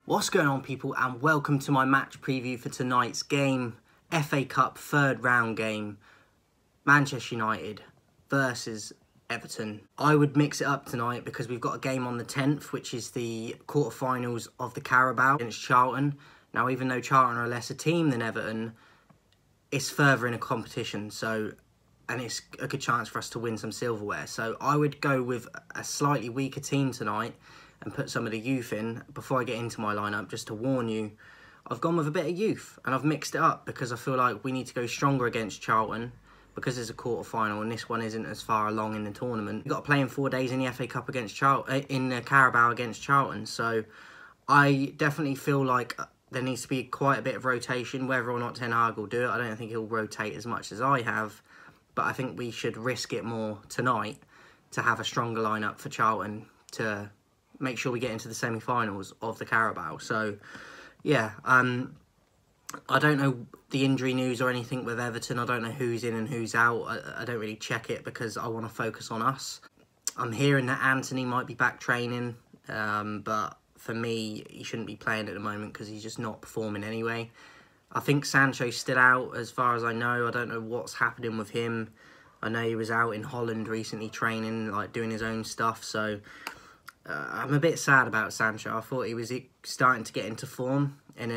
What's going on, people, and welcome to my match preview for tonight's game. FA Cup third round game, Manchester United versus Everton. I would mix it up tonight because we've got a game on the 10th, which is the quarterfinals of the Carabao against Charlton. Now, even though Charlton are a lesser team than Everton, it's further in a competition, and it's a good chance for us to win some silverware. So I would go with a slightly weaker team tonight and put some of the youth in. Before I get into my lineup, just to warn you, I've gone with a bit of youth and I've mixed it up because I feel like we need to go stronger against Charlton because it's a quarter-final and this one isn't as far along in the tournament. We've got to play in 4 days in the FA Cup against Charlton, in the Carabao against Charlton. So I definitely feel like there needs to be quite a bit of rotation. Whether or not Ten Hag will do it, I don't think he'll rotate as much as I have, but I think we should risk it more tonight to have a stronger lineup for Charlton to make sure we get into the semi-finals of the Carabao. So, yeah, I don't know the injury news or anything with Everton. I don't know who's in and who's out. I don't really check it because I want to focus on us. I'm hearing that Anthony might be back training, but for me, he shouldn't be playing at the moment because he's just not performing anyway. I think Sancho's still out as far as I know. I don't know what's happening with him. I know he was out in Holland recently training, like doing his own stuff, so I'm a bit sad about Sancho. I thought he was starting to get into form, and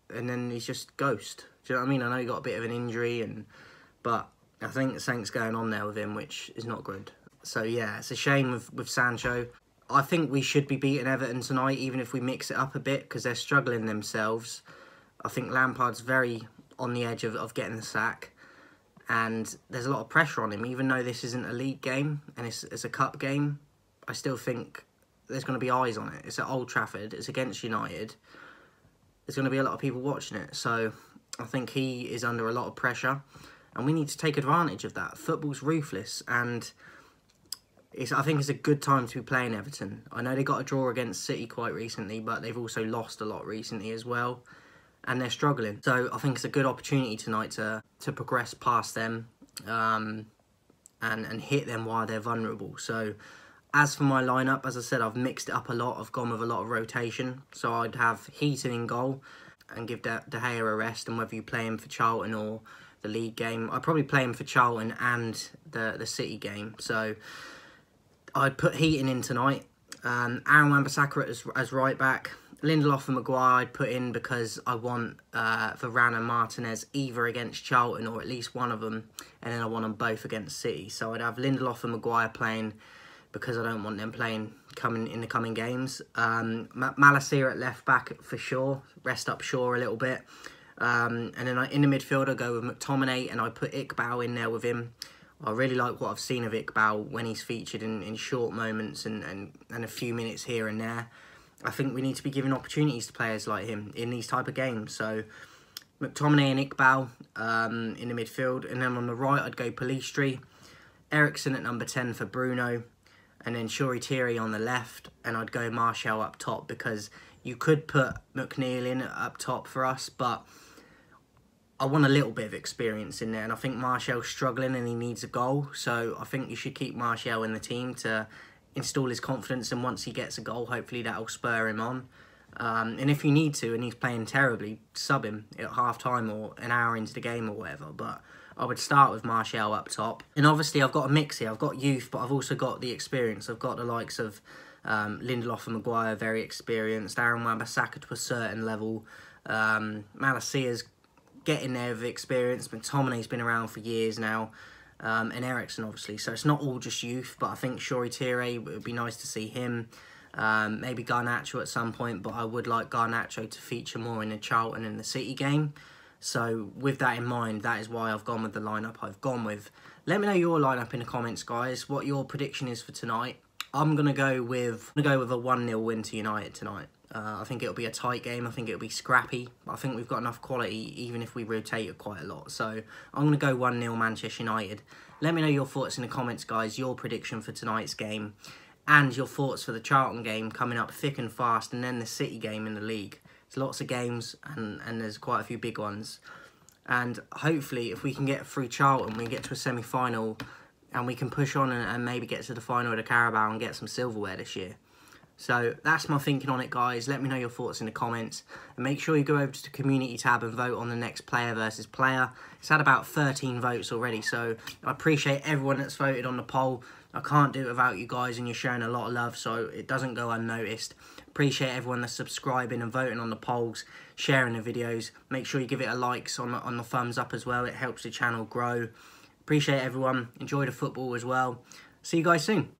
then he's just ghost. Do you know what I mean? I know he got a bit of an injury, but I think something's going on there with him, which is not good. So yeah, it's a shame with Sancho. I think we should be beating Everton tonight, even if we mix it up a bit, because they're struggling themselves. I think Lampard's very on the edge of getting the sack, and there's a lot of pressure on him. Even though this isn't a league game and it's a cup game, I still think there's going to be eyes on it. It's at Old Trafford. It's against United. There's going to be a lot of people watching it. So I think he is under a lot of pressure, and we need to take advantage of that. Football's ruthless, and I think it's a good time to be playing Everton. I know they got a draw against City quite recently, but they've also lost a lot recently as well, and they're struggling. So I think it's a good opportunity tonight to progress past them and hit them while they're vulnerable. So as for my lineup, as I said, I've mixed it up a lot. I've gone with a lot of rotation. So I'd have Heaton in goal and give De Gea a rest. And whether you play him for Charlton or the league game, I'd probably play him for Charlton and the City game. So I'd put Heaton in tonight. Aaron Wan-Bissaka as right back. Lindelof and Maguire I'd put in because I want Varane and Martinez either against Charlton or at least one of them. And then I want them both against City. So I'd have Lindelof and Maguire playing because I don't want them playing in the coming games. Malacia at left back for Shaw. Rest up Shaw a little bit. And then in the midfield, I go with McTominay and I put Iqbal in there with him. I really like what I've seen of Iqbal when he's featured in short moments and a few minutes here and there. I think we need to be giving opportunities to players like him in these type of games. So McTominay and Iqbal in the midfield. And then on the right, I'd go Pellistri. Eriksen at number 10 for Bruno. And then Shuri Thierry on the left, and I'd go Martial up top because you could put McNeil in up top for us, but I want a little bit of experience in there, and I think Martial's struggling and he needs a goal, so I think you should keep Martial in the team to install his confidence, and once he gets a goal, hopefully that'll spur him on. And if you need to, and he's playing terribly, sub him at half-time or an hour into the game or whatever, but I would start with Martial up top. And obviously I've got a mix here. I've got youth, but I've also got the experience. I've got the likes of Lindelof and Maguire, very experienced. Aaron Wan-Bissaka to a certain level. Malacia's getting there with experience. McTominay's been around for years now. And Eriksen, obviously. So it's not all just youth, but I think Shuri Thierry, it would be nice to see him. Maybe Garnacho at some point, but I would like Garnacho to feature more in the Charlton and the City game. So with that in mind, that is why I've gone with the lineup I've gone with. Let me know your lineup in the comments, guys, what your prediction is for tonight. I'm going to go with a 1-0 win to United tonight. I think it'll be a tight game. I think it'll be scrappy. I think we've got enough quality, even if we rotate it quite a lot. So I'm going to go 1-0 Manchester United. Let me know your thoughts in the comments, guys, your prediction for tonight's game, and your thoughts for the Charlton game coming up thick and fast, and then the City game in the league. There's lots of games, and there's quite a few big ones. And hopefully, if we can get through Charlton, we get to a semi-final, and we can push on and maybe get to the final of the Carabao and get some silverware this year. So that's my thinking on it, guys. Let me know your thoughts in the comments. And make sure you go over to the community tab and vote on the next player versus player. It's had about 13 votes already, so I appreciate everyone that's voted on the poll. I can't do it without you guys, and you're showing a lot of love, so it doesn't go unnoticed. Appreciate everyone that's subscribing and voting on the polls, sharing the videos. Make sure you give it a likes on the thumbs up as well. It helps the channel grow. Appreciate everyone. Enjoy the football as well. See you guys soon.